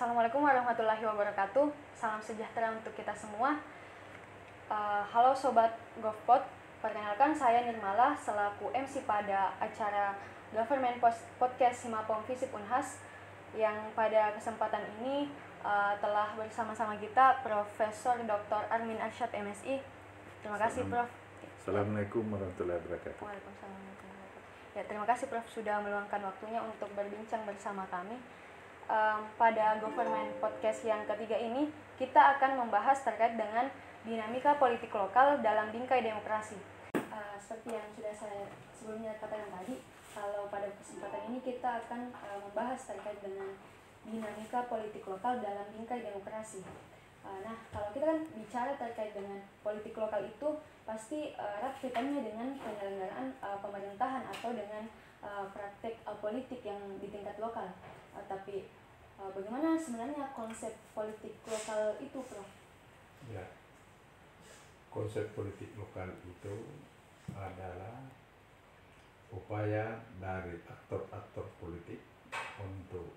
Assalamualaikum warahmatullahi wabarakatuh. Salam sejahtera untuk kita semua. Halo Sobat GovPod, perkenalkan saya Nirmala selaku MC pada acara Government Podcast Himapom Visip Unhas yang pada kesempatan ini telah bersama-sama kita Profesor Dr. Armin Arsyad MSI. Terima kasih Prof. Assalamualaikum warahmatullahi wabarakatuh. Waalaikumsalam warahmatullahi wabarakatuh. Ya, terima kasih Prof sudah meluangkan waktunya untuk berbincang bersama kami. Pada Government Podcast yang ketiga ini kita akan membahas terkait dengan dinamika politik lokal dalam bingkai demokrasi. Seperti yang sudah saya sebelumnya katakan tadi, kalau pada kesempatan ini kita akan membahas terkait dengan dinamika politik lokal dalam bingkai demokrasi. Nah, kalau kita kan bicara terkait dengan politik lokal itu pasti erat kaitannya dengan penyelenggaraan pemerintahan atau dengan praktek politik yang di tingkat lokal. Tapi bagaimana sebenarnya konsep politik lokal itu, Prof? Ya, konsep politik lokal itu adalah upaya dari aktor-aktor politik untuk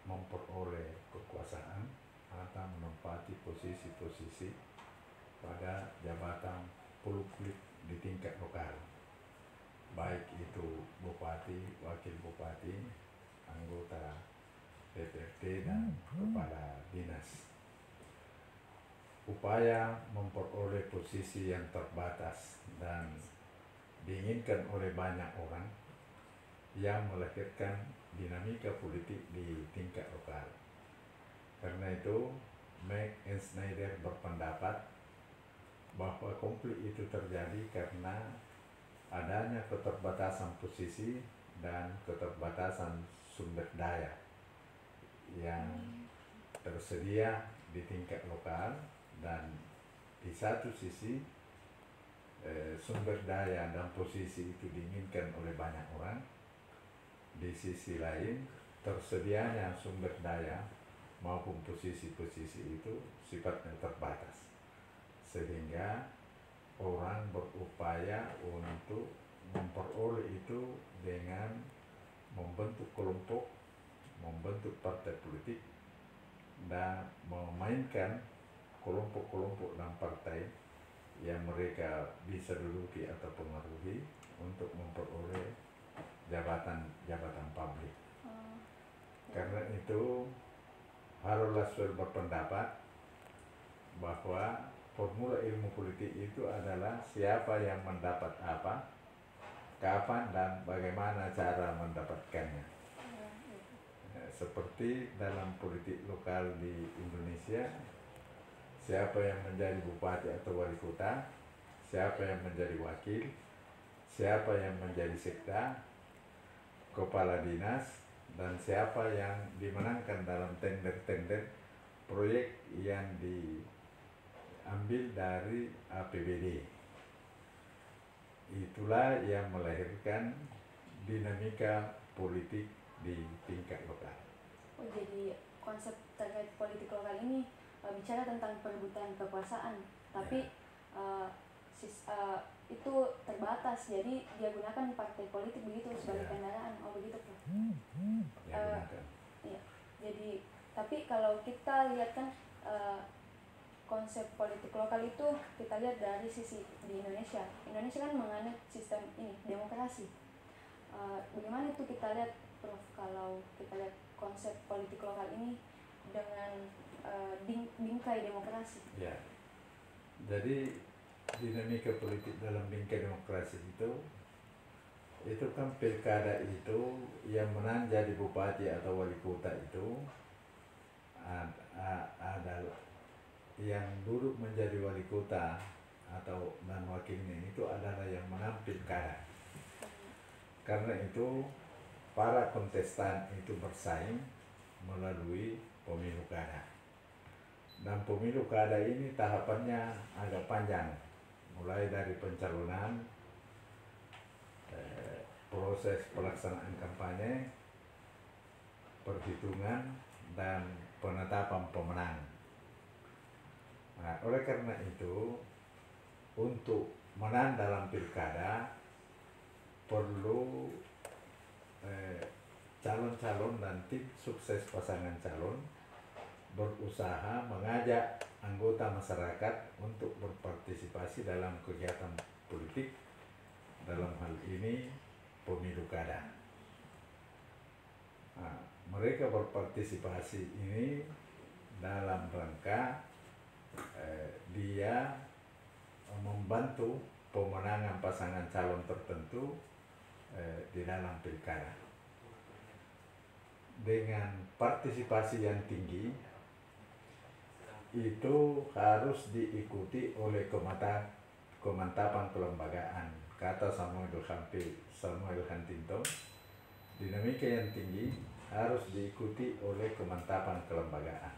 memperoleh kekuasaan atau menempati posisi-posisi pada jabatan publik di tingkat lokal, baik itu bupati, wakil bupati, anggota DPRD dan kepala dinas. Upaya memperoleh posisi yang terbatas dan diinginkan oleh banyak orang yang melahirkan dinamika politik di tingkat lokal. Karena itu, Mack and Snyder berpendapat bahwa konflik itu terjadi karena adanya keterbatasan posisi dan keterbatasan sumber daya yang tersedia di tingkat lokal, dan di satu sisi sumber daya dan posisi itu diinginkan oleh banyak orang, di sisi lain tersedianya sumber daya maupun posisi-posisi itu sifatnya terbatas, sehingga orang berupaya untuk memperoleh itu dengan membentuk kelompok, membentuk partai politik, dan memainkan kelompok-kelompok dan partai yang mereka bisa duduki atau pengaruhi untuk memperoleh jabatan publik. Karena itu, Harold Laswell berpendapat bahwa formula ilmu politik itu adalah siapa yang mendapat apa, kapan, dan bagaimana cara mendapatkannya. Seperti dalam politik lokal di Indonesia, siapa yang menjadi bupati atau wali kota, siapa yang menjadi wakil, siapa yang menjadi sekda, kepala dinas, dan siapa yang dimenangkan dalam tender-tender proyek yang diambil dari APBD. Itulah yang melahirkan dinamika politik di tingkat lokal. Jadi konsep terkait politik lokal ini bicara tentang perebutan kekuasaan, tapi itu terbatas, jadi dia gunakan partai politik begitu sebagai kendaraan. Oh begitu, Prof. Iya. Jadi tapi kalau kita lihat kan konsep politik lokal itu kita lihat dari sisi di Indonesia. Indonesia kan menganut sistem ini demokrasi. Bagaimana itu kita lihat, Prof, kalau kita lihat konsep politik lokal ini dengan bingkai demokrasi? Ya, jadi dinamika politik dalam bingkai demokrasi itu kan pilkada itu yang menang jadi bupati atau wali kota itu adalah yang duduk menjadi wali kota atau dan wakilnya itu adalah yang menang pilkada. Karena itu para kontestan itu bersaing melalui pemilu kada. Dan pemilu kada ini tahapannya agak panjang, mulai dari pencalonan, proses pelaksanaan kampanye, perhitungan, dan penetapan pemenang. Nah, oleh karena itu, untuk menang dalam pilkada perlu calon-calon dan tim sukses pasangan calon berusaha mengajak anggota masyarakat untuk berpartisipasi dalam kegiatan politik, dalam hal ini pemilu kada. Nah, mereka berpartisipasi ini dalam rangka dia membantu pemenangan pasangan calon tertentu di dalam pilkada. Dengan partisipasi yang tinggi itu harus diikuti oleh kemantapan kelembagaan. Kata Samuel Huntington, dinamika yang tinggi harus diikuti oleh kemantapan kelembagaan.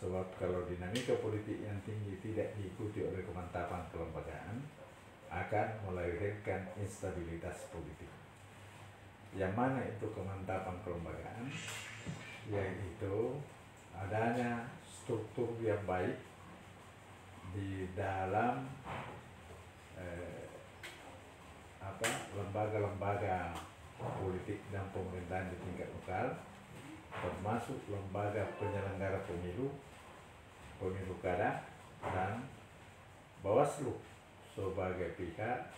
Sebab kalau dinamika politik yang tinggi tidak diikuti oleh kemantapan kelembagaan, akan melahirkan instabilitas politik. Yang mana itu kemantapan kelembagaan? Yaitu adanya struktur yang baik di dalam lembaga-lembaga politik dan pemerintahan di tingkat lokal, termasuk lembaga penyelenggara pemilu kada, dan Bawaslu sebagai pihak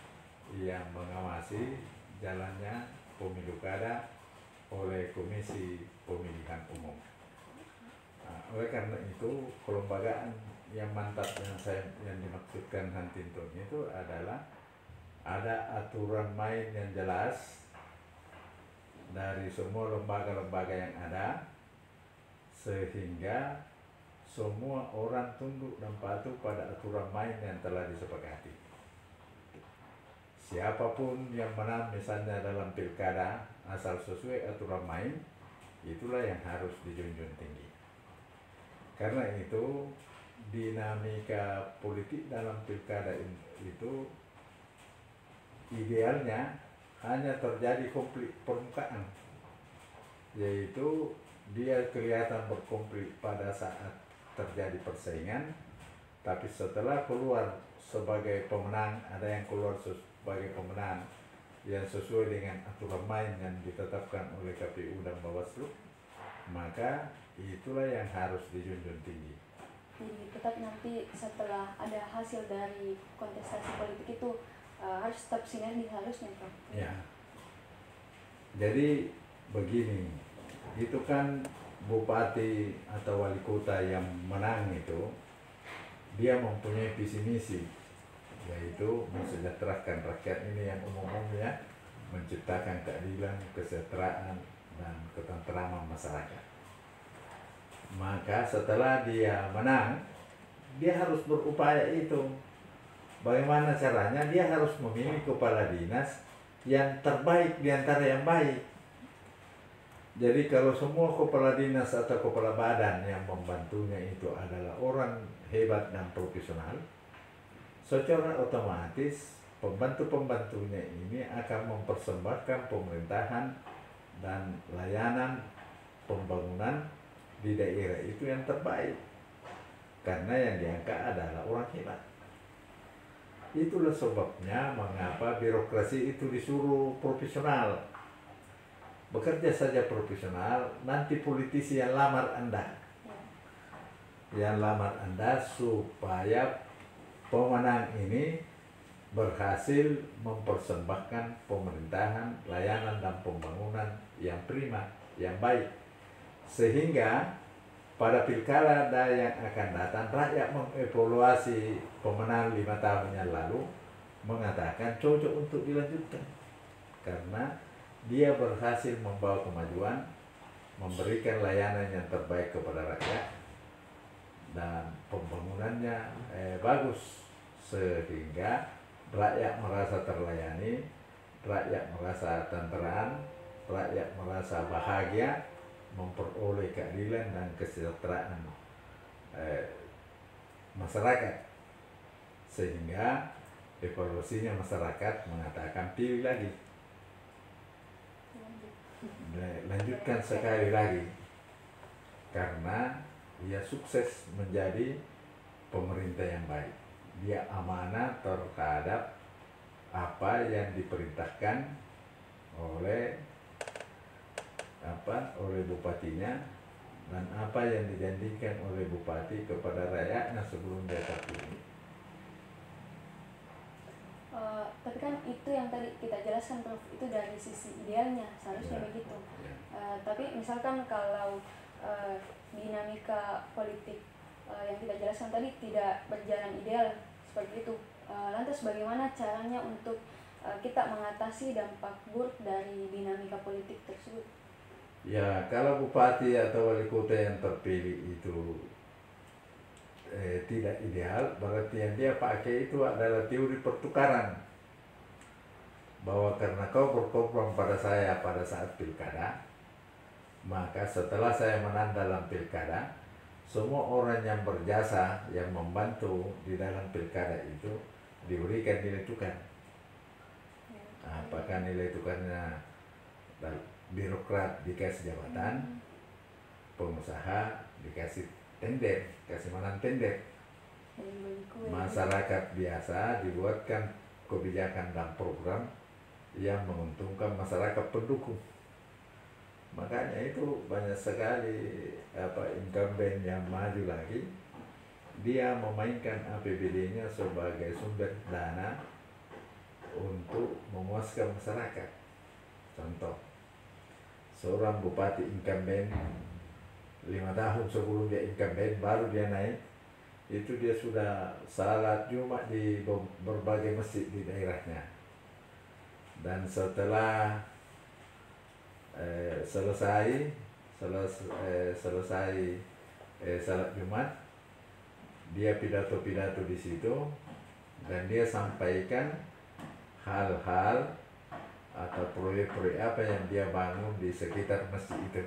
yang mengawasi jalannya pemilu kada oleh Komisi Pemilihan Umum. Nah, oleh karena itu kelembagaan yang mantap yang dimaksudkan Huntington itu adalah ada aturan main yang jelas dari semua lembaga-lembaga yang ada, sehingga semua orang tunduk dan patuh pada aturan main yang telah disepakati. Siapapun yang menang misalnya dalam pilkada asal sesuai aturan main, itulah yang harus dijunjung tinggi. Karena itu dinamika politik dalam pilkada itu idealnya hanya terjadi konflik permukaan, yaitu dia kelihatan berkonflik pada saat terjadi persaingan, tapi setelah keluar sebagai pemenang, ada yang keluar sebagai pemenang yang sesuai dengan aturan main yang ditetapkan oleh KPU dan Bawaslu, maka itulah yang harus dijunjung tinggi. Jadi tetap nanti setelah ada hasil dari kontestasi politik itu harus tetap sinergi harusnya, Prof. Ya. Jadi begini, itu kan bupati atau wali kota yang menang itu dia mempunyai visi misi, yaitu mensejahterakan rakyat ini yang umumnya, menciptakan keadilan, kesejahteraan, dan ketentraman masyarakat. Maka setelah dia menang, dia harus berupaya itu. Bagaimana caranya? Dia harus memilih kepala dinas yang terbaik di antara yang baik. Jadi kalau semua kepala dinas atau kepala badan yang membantunya itu adalah orang hebat dan profesional, secara otomatis pembantu-pembantunya ini akan mempersembahkan pemerintahan dan layanan pembangunan di daerah itu yang terbaik. Karena yang diangkat adalah orang hebat. Itulah sebabnya mengapa birokrasi itu disuruh profesional. Bekerja saja profesional, nanti politisi yang lamar Anda. Yang lamar Anda supaya pemenang ini berhasil mempersembahkan pemerintahan, layanan, dan pembangunan yang prima, yang baik. Sehingga pada pilkada yang akan datang, rakyat mengevaluasi pemenang 5 tahun yang lalu, mengatakan cocok untuk dilanjutkan. Karena dia berhasil membawa kemajuan, memberikan layanan yang terbaik kepada rakyat, dan pembangunannya bagus, sehingga rakyat merasa terlayani, rakyat merasa tenteram, rakyat merasa bahagia, memperoleh keadilan dan kesejahteraan masyarakat, sehingga evaluasinya masyarakat mengatakan pilih lagi, lanjutkan sekali lagi, karena dia sukses menjadi pemerintah yang baik. Dia amanah terhadap apa yang diperintahkan oleh bupatinya dan apa yang dijanjikan oleh bupati kepada rakyatnya sebelum dia terpilih. Tapi kan itu yang tadi kita jelaskan Prof, itu dari sisi idealnya seharusnya begitu. Tapi misalkan kalau dinamika politik yang kita jelaskan tadi tidak berjalan ideal seperti itu, lantas bagaimana caranya untuk kita mengatasi dampak buruk dari dinamika politik tersebut? Ya, kalau bupati atau wali kota yang terpilih itu tidak ideal, berarti yang dia pakai itu adalah teori pertukaran, bahwa karena kau berkorban pada saya pada saat pilkada, maka setelah saya menang dalam pilkada, semua orang yang berjasa, yang membantu di dalam pilkada itu diberikan nilai tukar. Apakah nilai tukarnya birokrat dikasih jabatan, pengusaha dikasih tender, kasih menang tender, masyarakat biasa dibuatkan kebijakan dan program yang menguntungkan masyarakat pendukung. Makanya itu banyak sekali incumbent yang maju lagi, dia memainkan APBD-nya sebagai sumber dana untuk memuaskan masyarakat. Contoh, seorang bupati incumbent 5 tahun sebelum dia incumbent baru dia naik, itu dia sudah salat Jumat di berbagai masjid di daerahnya. Dan setelah selesai salat Jumat, dia pidato-pidato di situ dan dia sampaikan hal-hal atau proyek-proyek apa yang dia bangun di sekitar masjid itu,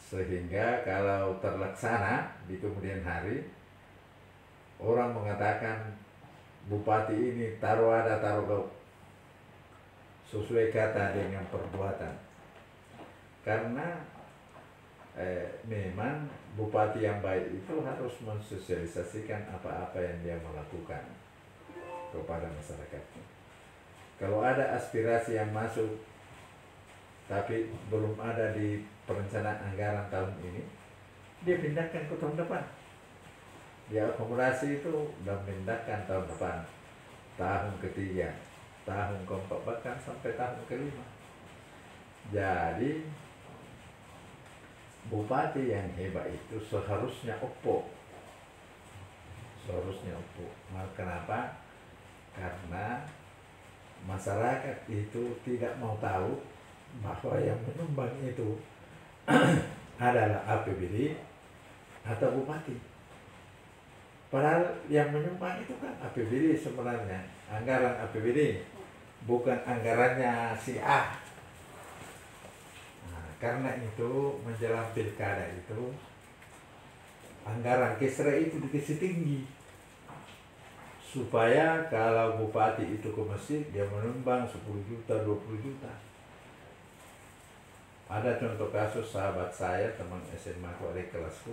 sehingga kalau terlaksana di kemudian hari, orang mengatakan bupati ini taruh ada taruh kau, sesuai kata dengan perbuatan. Karena memang bupati yang baik itu harus mensosialisasikan apa-apa yang dia melakukan kepada masyarakat. Kalau ada aspirasi yang masuk tapi belum ada di perencanaan anggaran tahun ini, dia pindahkan ke tahun depan. Dia akomodasi itu dan pindahkan tahun depan, tahun ketiga, tahun keempat, bahkan sampai tahun kelima. Jadi bupati yang hebat itu seharusnya opo. Kenapa? Karena masyarakat itu tidak mau tahu bahwa yang menyumbang itu adalah APBD atau bupati. Padahal yang menyumbang itu kan APBD sebenarnya, anggaran APBD, bukan anggarannya si A. Nah, karena itu menjelang pilkada itu anggaran Kesra itu dikasih tinggi, supaya kalau bupati itu ke masjid dia menyumbang 10 juta, 20 juta. Ada contoh kasus sahabat saya, teman SMA adik kelasku,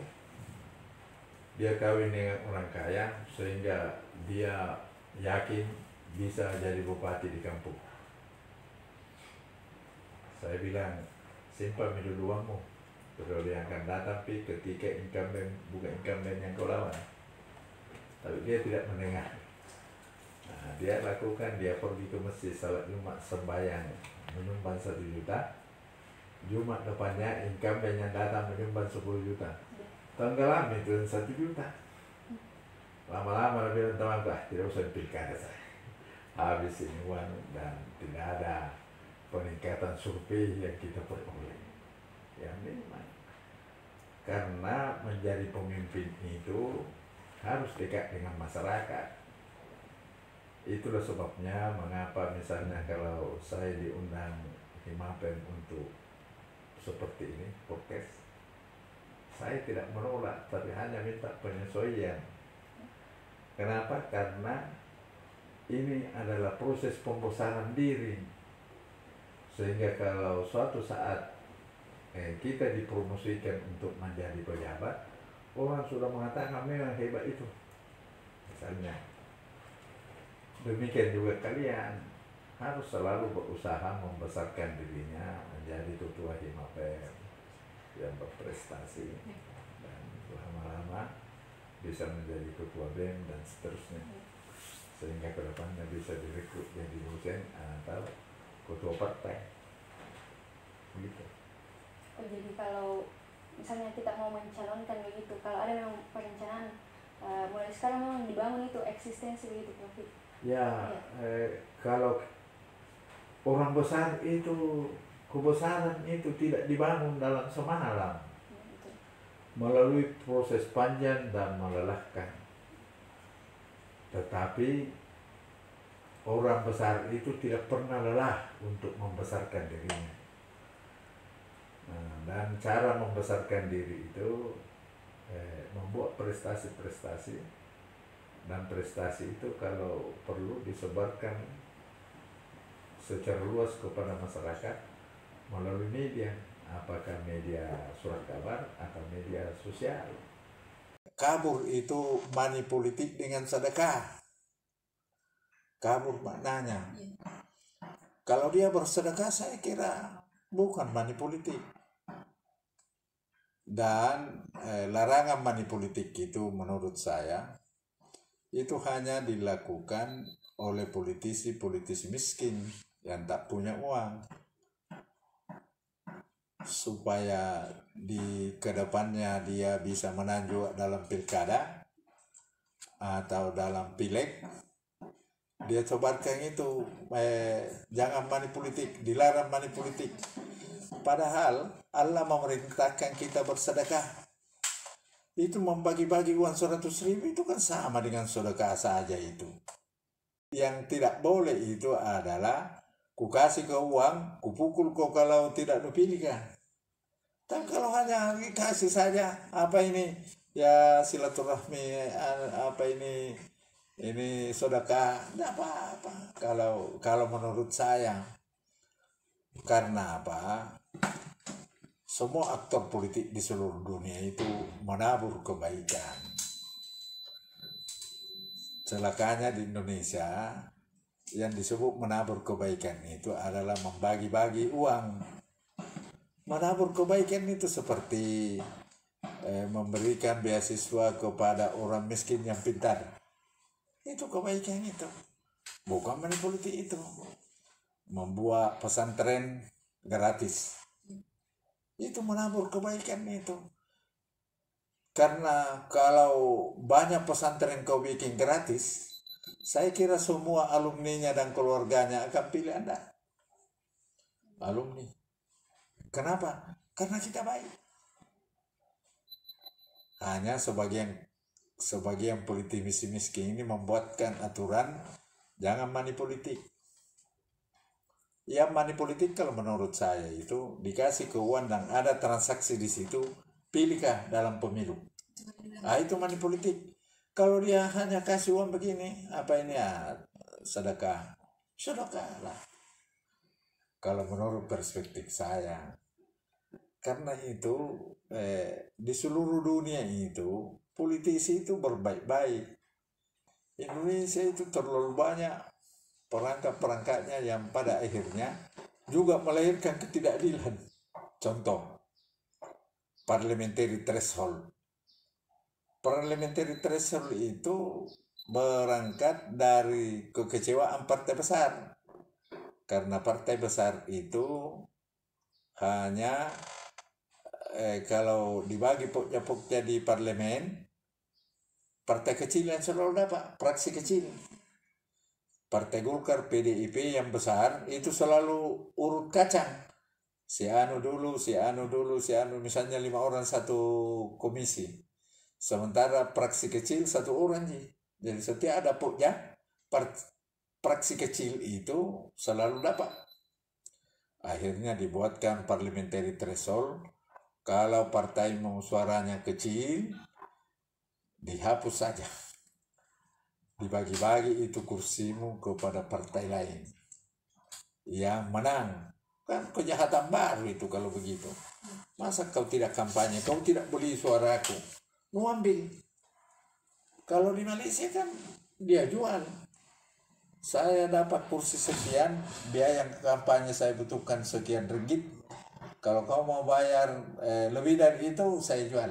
dia kawin dengan orang kaya sehingga dia yakin bisa jadi bupati di kampung. Saya bilang, simpan dulu uangmu, periode yang akan datang, tapi ketika incumbent bukan incumbent yang kau lawan. Tapi dia tidak mendengar. Nah, dia lakukan, dia pergi ke masjid salat Jumat sembahyang menyumbang 1 juta. Jumat depannya incumbent yang datang menyumbang 10 juta. Tenggelam itu 1 juta. Lama-lama dia bilang, teman, tidak usah pilkada saya, habis ini uang dan tidak ada peningkatan survei yang kita peroleh. Ya memang, karena menjadi pemimpin itu harus dekat dengan masyarakat. Itulah sebabnya mengapa misalnya kalau saya diundang Himapen untuk seperti ini, podcast, saya tidak menolak, tapi hanya minta penyesuaian. Kenapa? Karena ini adalah proses pembesaran diri, sehingga kalau suatu saat kita dipromosikan untuk menjadi pejabat, orang sudah mengatakan memang hebat itu. Misalnya, demikian juga kalian harus selalu berusaha membesarkan dirinya menjadi ketua Himapen. yang berprestasi dan lama-lama bisa menjadi ketua BEM dan seterusnya, sehingga kedepannya bisa direkrut jadi dosen atau ketua partai gitu. Oh, jadi kalau misalnya kita mau mencalonkan begitu, kalau ada memang perencanaan mulai sekarang memang dibangun itu eksistensi begitu Prof. Ya, kalau orang besar itu, kebesaran itu tidak dibangun dalam semalam, melalui proses panjang dan melelahkan. Tetapi orang besar itu tidak pernah lelah untuk membesarkan dirinya. Nah, dan cara membesarkan diri itu membuat prestasi-prestasi, dan prestasi itu kalau perlu disebarkan secara luas kepada masyarakat melalui media, apakah media surat kabar atau media sosial. Kabur itu money politik dengan sedekah. Kabur maknanya. Kalau dia bersedekah, saya kira bukan money politik. Dan larangan money politik itu menurut saya itu hanya dilakukan oleh politisi-politisi miskin yang tak punya uang, supaya di kedepannya dia bisa menanjak dalam pilkada atau dalam pileg. Dia cobakan itu, jangan money politik, dilarang money politik. Padahal Allah memerintahkan kita bersedekah. Itu membagi-bagi uang 100.000 itu kan sama dengan sedekah saja itu. Yang tidak boleh itu adalah ku kasih kau uang, ku pukul kau kalau tidak dipilihkan. Tapi kalau hanya kasih saja, apa ini ya silaturahmi, apa ini sedekah, tidak apa-apa. Kalau menurut saya, karena apa? Semua aktor politik di seluruh dunia itu menabur kebaikan. Celakanya di Indonesia, yang disebut menabur kebaikan itu adalah membagi-bagi uang. Menabur kebaikan itu seperti memberikan beasiswa kepada orang miskin yang pintar. Itu kebaikan itu. Bukan money politik itu. Membuat pesantren gratis. Itu menabur kebaikan itu. Karena kalau banyak pesantren kau bikin gratis, saya kira semua alumninya dan keluarganya akan pilih Anda. Alumni. Kenapa? Karena kita baik. Hanya sebagian politisi miskin ini membuatkan aturan jangan money politik. Ya, money politik kalau menurut saya itu dikasih keuangan dan ada transaksi di situ, pilihkah dalam pemilu. Itu money politik. Kalau dia hanya kasih uang begini, apa ini ya sedekah lah. Kalau menurut perspektif saya, karena itu di seluruh dunia itu politisi itu berbaik-baik. Indonesia itu terlalu banyak perangkat-perangkatnya yang pada akhirnya juga melahirkan ketidakadilan. Contoh, parliamentary threshold. Parliamentary threshold itu berangkat dari kekecewaan partai besar. Karena partai besar itu hanya kalau dibagi pokja-pokja di parlemen, partai kecil yang selalu dapat, fraksi kecil. Partai Golkar, PDIP yang besar itu selalu urut kacang. Si anu dulu, misalnya 5 orang satu komisi. Sementara fraksi kecil 1 orang. Jadi setiap ada pokja, fraksi kecil itu selalu dapat. Akhirnya dibuatkan parliamentary threshold. Kalau partai mau suaranya kecil, dihapus saja. Dibagi-bagi itu kursimu kepada partai lain yang menang. Kan kejahatan baru itu kalau begitu. Masa kau tidak kampanye, kau tidak beli suaraku, mau ambil. Kalau di Malaysia kan dia jual. Saya dapat kursi sekian, biaya kampanye saya butuhkan sekian ringgit, Kalau kau mau bayar lebih dari itu, saya jual.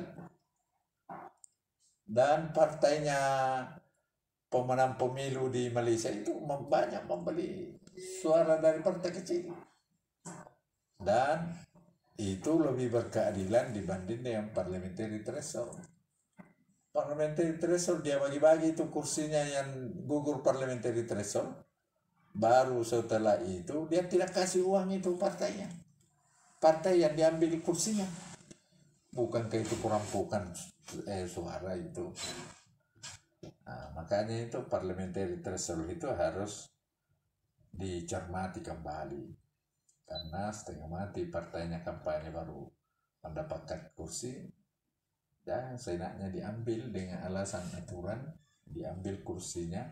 Dan partainya pemenang pemilu di Malaysia itu banyak membeli suara dari partai kecil. Dan itu lebih berkeadilan dibanding dengan parliamentary threshold. Parliamentary threshold dia bagi-bagi itu kursinya yang gugur parliamentary threshold. Baru setelah itu dia tidak kasih uang itu partainya. Partai yang diambil kursinya. Bukankah itu perampokan suara itu? Nah, makanya itu parliamentary threshold itu harus dicermati kembali. Karena setengah mati partainya kampanye baru mendapatkan kursi, dan seenaknya diambil dengan alasan aturan, diambil kursinya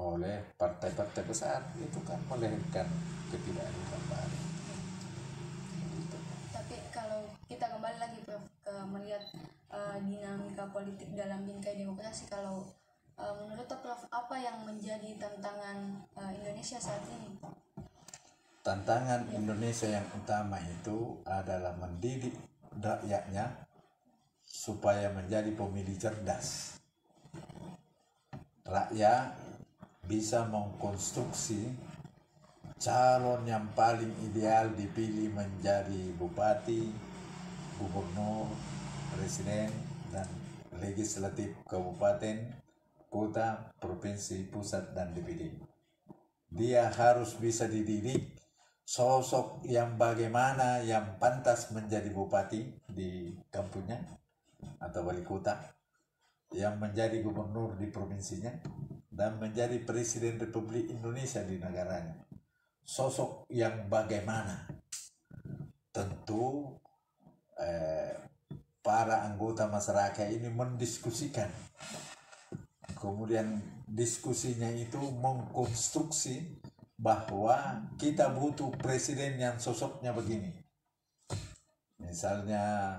oleh partai-partai besar. Itu kan melahirkan ketidakadilan baru. Tapi kalau kita kembali lagi Prof, ke melihat dinamika politik dalam bingkai demokrasi, kalau menurut Prof, apa yang menjadi tantangan Indonesia saat ini? Tantangan Indonesia yang utama itu adalah mendidik rakyatnya supaya menjadi pemilih cerdas. Rakyat bisa mengkonstruksi calon yang paling ideal dipilih menjadi bupati, gubernur, presiden, dan legislatif kabupaten, kota, provinsi, pusat, dan DPD. Dia harus bisa dididik sosok yang bagaimana yang pantas menjadi bupati di kampungnya atau wali kota, yang menjadi gubernur di provinsinya, dan menjadi presiden Republik Indonesia di negaranya. Sosok yang bagaimana? Tentu para anggota masyarakat ini mendiskusikan. Kemudian diskusinya itu mengkonstruksi bahwa kita butuh presiden yang sosoknya begini. Misalnya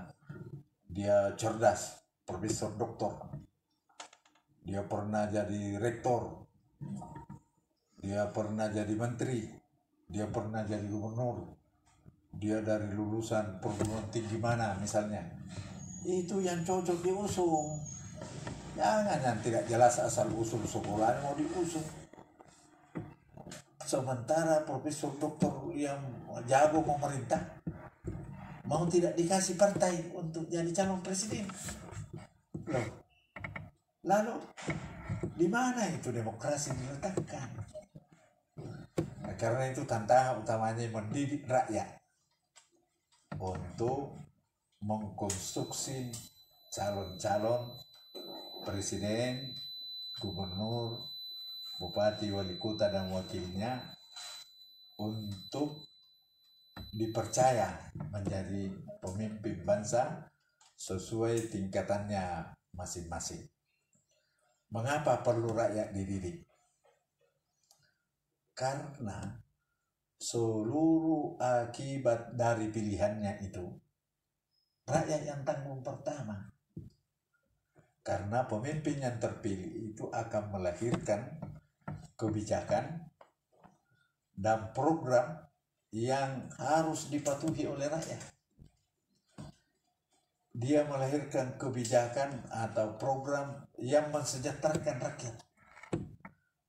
dia cerdas, profesor doktor, dia pernah jadi rektor, dia pernah jadi menteri, dia pernah jadi gubernur, dia dari lulusan perguruan tinggi mana misalnya. Itu yang cocok diusung. Jangan yang tidak jelas asal usul sekolah mau diusung. Sementara profesor doktor yang jago memerintah mau tidak dikasih partai untuk jadi calon presiden. Loh, lalu di mana itu demokrasi diletakkan? Nah, karena itu tantangan utamanya mendidik rakyat untuk mengkonstruksi calon-calon presiden, gubernur, bupati, wali kota, dan wakilnya untuk dipercaya menjadi pemimpin bangsa sesuai tingkatannya masing-masing. Mengapa perlu rakyat dididik? Karena seluruh akibat dari pilihannya itu rakyat yang tanggung pertama. Karena pemimpin yang terpilih itu akan melahirkan kebijakan dan program yang harus dipatuhi oleh rakyat. Dia melahirkan kebijakan atau program yang mensejahterakan rakyat.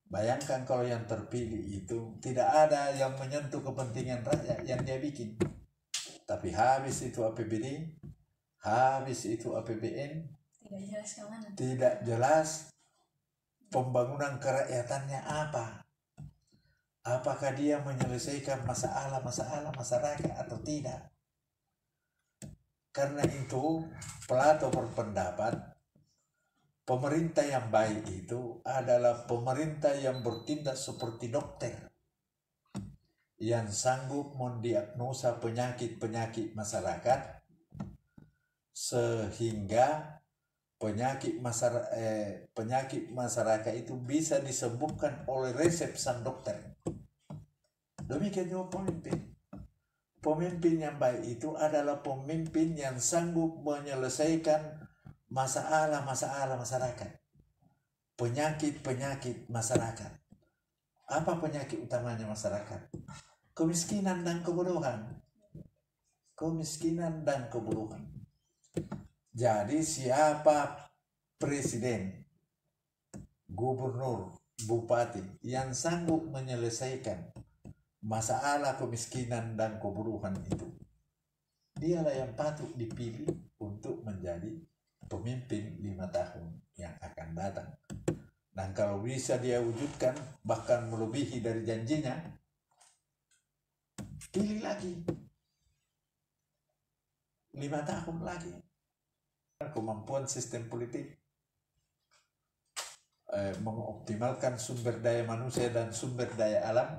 Bayangkan kalau yang terpilih itu tidak ada yang menyentuh kepentingan rakyat yang dia bikin. Tapi habis itu APBD, habis itu APBN, Tidak jelas kemana. tidak jelas pembangunan kerakyatannya apa. Apakah dia menyelesaikan masalah-masalah masyarakat atau tidak? Karena itu, Plato berpendapat pemerintah yang baik itu adalah pemerintah yang bertindak seperti dokter, yang sanggup mendiagnosa penyakit-penyakit masyarakat sehingga penyakit masyarakat itu bisa disembuhkan oleh resep sang dokter. Demikian juga pemimpin. Pemimpin yang baik itu adalah pemimpin yang sanggup menyelesaikan masalah-masalah masyarakat, penyakit-penyakit masyarakat. Apa penyakit utamanya masyarakat? Kemiskinan dan kebodohan. kemiskinan dan keburukan. Jadi siapa presiden, gubernur, bupati yang sanggup menyelesaikan masalah kemiskinan dan keburukan itu, dialah yang patut dipilih untuk menjadi pemimpin 5 tahun yang akan datang. Dan kalau bisa dia wujudkan bahkan melebihi dari janjinya, pilih lagi 5 tahun lagi. Kemampuan sistem politik mengoptimalkan sumber daya manusia dan sumber daya alam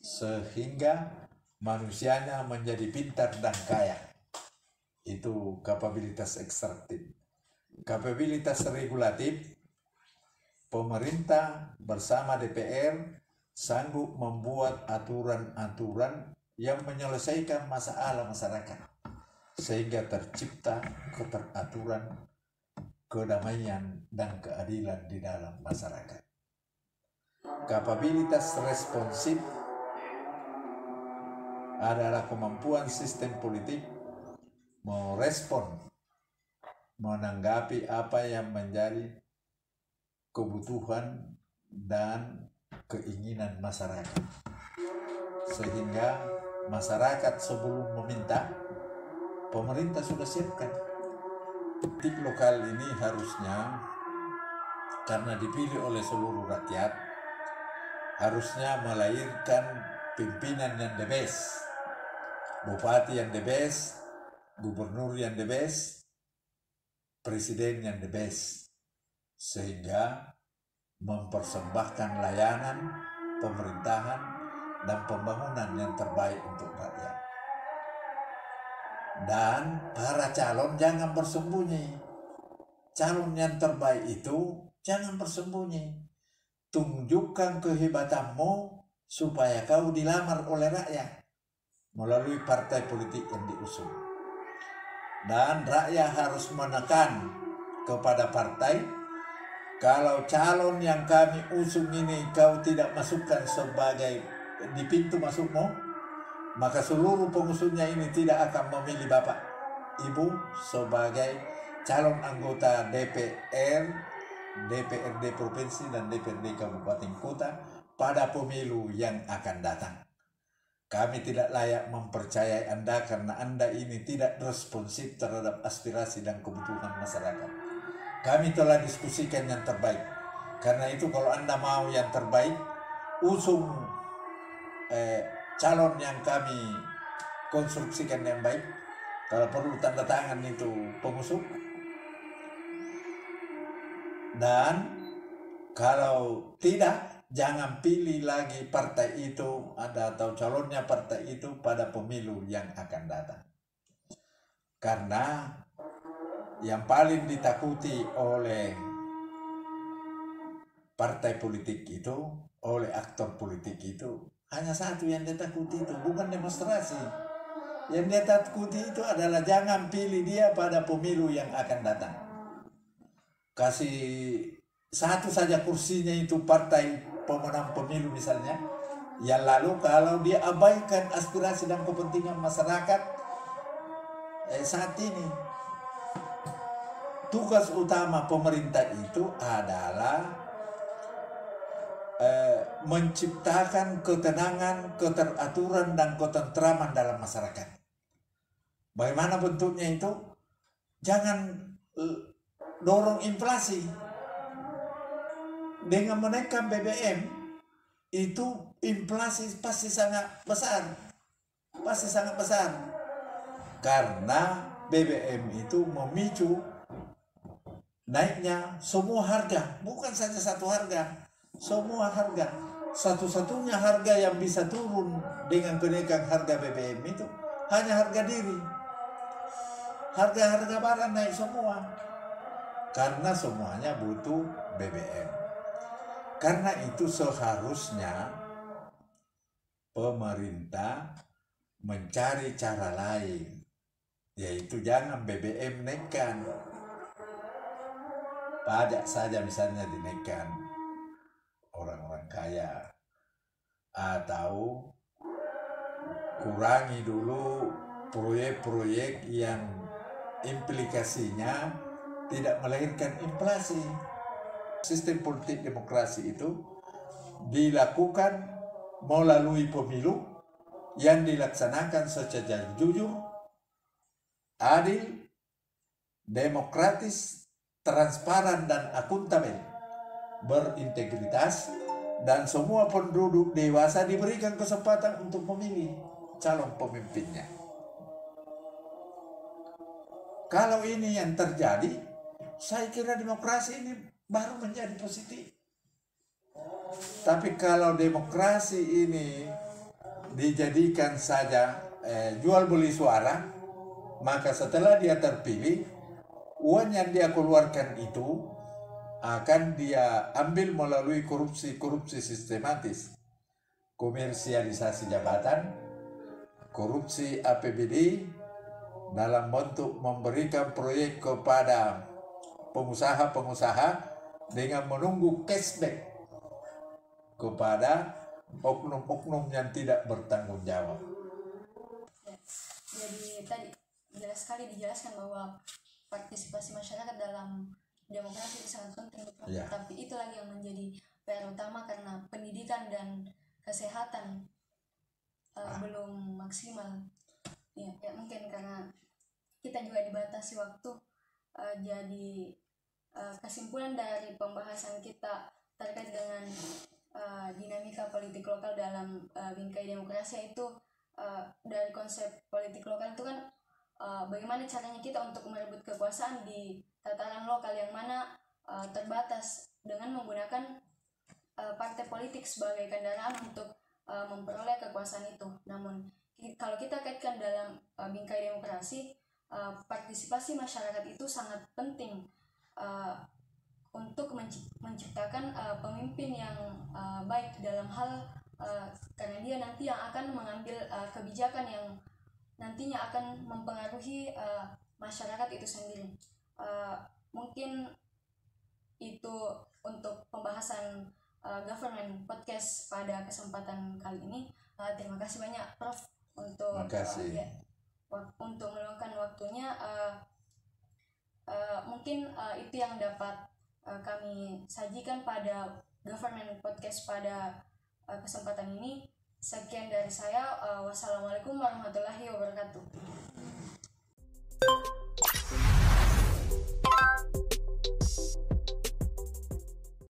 sehingga manusianya menjadi pintar dan kaya. Itu kapabilitas ekstraktif. Kapabilitas regulatif, pemerintah bersama DPR sanggup membuat aturan-aturan yang menyelesaikan masalah masyarakat sehingga tercipta keteraturan, kedamaian, dan keadilan di dalam masyarakat. Kapabilitas responsif adalah kemampuan sistem politik merespon, menanggapi apa yang menjadi kebutuhan dan keinginan masyarakat, sehingga masyarakat sebelum meminta, pemerintah sudah siapkan. Politik lokal ini harusnya, karena dipilih oleh seluruh rakyat, harusnya melahirkan pimpinan yang the best, bupati yang the best, gubernur yang the best, presiden yang the best, sehingga mempersembahkan layanan, pemerintahan, dan pembangunan yang terbaik untuk rakyat. Dan para calon jangan bersembunyi. Calon yang terbaik itu jangan bersembunyi. Tunjukkan kehebatanmu supaya kau dilamar oleh rakyat melalui partai politik yang diusung. Dan rakyat harus menekan kepada partai, kalau calon yang kami usung ini kau tidak masukkan sebagai di pintu masukmu, maka seluruh pengusungnya ini tidak akan memilih Bapak Ibu sebagai calon anggota DPR, DPRD Provinsi, dan DPRD Kabupaten Kota pada pemilu yang akan datang. Kami tidak layak mempercayai Anda karena Anda ini tidak responsif terhadap aspirasi dan kebutuhan masyarakat. Kami telah diskusikan yang terbaik. Karena itu kalau Anda mau yang terbaik, usung calon yang kami konstruksikan yang baik. Kalau perlu tanda tangan itu pengusung. Dan kalau tidak, jangan pilih lagi partai itu atau calonnya partai itu pada pemilu yang akan datang. Karena yang paling ditakuti oleh partai politik itu, oleh aktor politik itu, hanya satu yang dia takuti, itu bukan demonstrasi. Yang dia takuti itu adalah jangan pilih dia pada pemilu yang akan datang. Kasih satu saja kursinya itu partai pemenang pemilu misalnya, yang lalu kalau dia abaikan aspirasi dan kepentingan masyarakat saat ini, tugas utama pemerintah itu adalah menciptakan ketenangan, keteraturan, dan ketentraman dalam masyarakat. Bagaimana bentuknya itu? Jangan dorong inflasi dengan menaikkan BBM. Itu inflasi pasti sangat besar, karena BBM itu memicu naiknya semua harga, bukan saja satu harga, semua harga. Satu-satunya harga yang bisa turun dengan kenaikan harga BBM itu hanya harga diri. Harga-harga barang naik semua, karena semuanya butuh BBM. Karena itu seharusnya pemerintah mencari cara lain, yaitu jangan BBM naikkan, pajak saja misalnya dinaikkan orang-orang kaya, atau kurangi dulu proyek-proyek yang implikasinya tidak melahirkan inflasi. Sistem politik demokrasi itu dilakukan melalui pemilu yang dilaksanakan secara jujur, adil, demokratis, transparan dan akuntabel, berintegritas, dan semua penduduk dewasa diberikan kesempatan untuk memilih calon pemimpinnya. Kalau ini yang terjadi, saya kira demokrasi ini baru menjadi positif. Tapi kalau demokrasi ini dijadikan saja jual beli suara, maka setelah dia terpilih, uang yang dia keluarkan itu akan dia ambil melalui korupsi sistematis, komersialisasi jabatan, korupsi APBD dalam bentuk memberikan proyek kepada pengusaha-pengusaha dengan menunggu cashback kepada oknum-oknum yang tidak bertanggung jawab. Jadi tadi jelas sekali dijelaskan bahwa partisipasi masyarakat dalam demokrasi itu sangat penting, Ya. Tapi itu lagi yang menjadi PR utama karena pendidikan dan kesehatan belum maksimal. Ya mungkin karena kita juga dibatasi waktu. Jadi kesimpulan dari pembahasan kita terkait dengan dinamika politik lokal dalam bingkai demokrasi itu dari konsep politik lokal itu kan bagaimana caranya kita untuk merebut kekuasaan di tataran lokal yang mana terbatas dengan menggunakan partai politik sebagai kendaraan untuk memperoleh kekuasaan itu. Namun kalau kita kaitkan dalam bingkai demokrasi, partisipasi masyarakat itu sangat penting untuk menciptakan pemimpin yang baik dalam hal karena dia nanti yang akan mengambil kebijakan yang nantinya akan mempengaruhi masyarakat itu sendiri. Mungkin itu untuk pembahasan government podcast pada kesempatan kali ini. Terima kasih banyak Prof untuk untuk meluangkan waktunya. Mungkin itu yang dapat kami sajikan pada government podcast pada kesempatan ini. Sekian dari saya. Wassalamualaikum warahmatullahi wabarakatuh.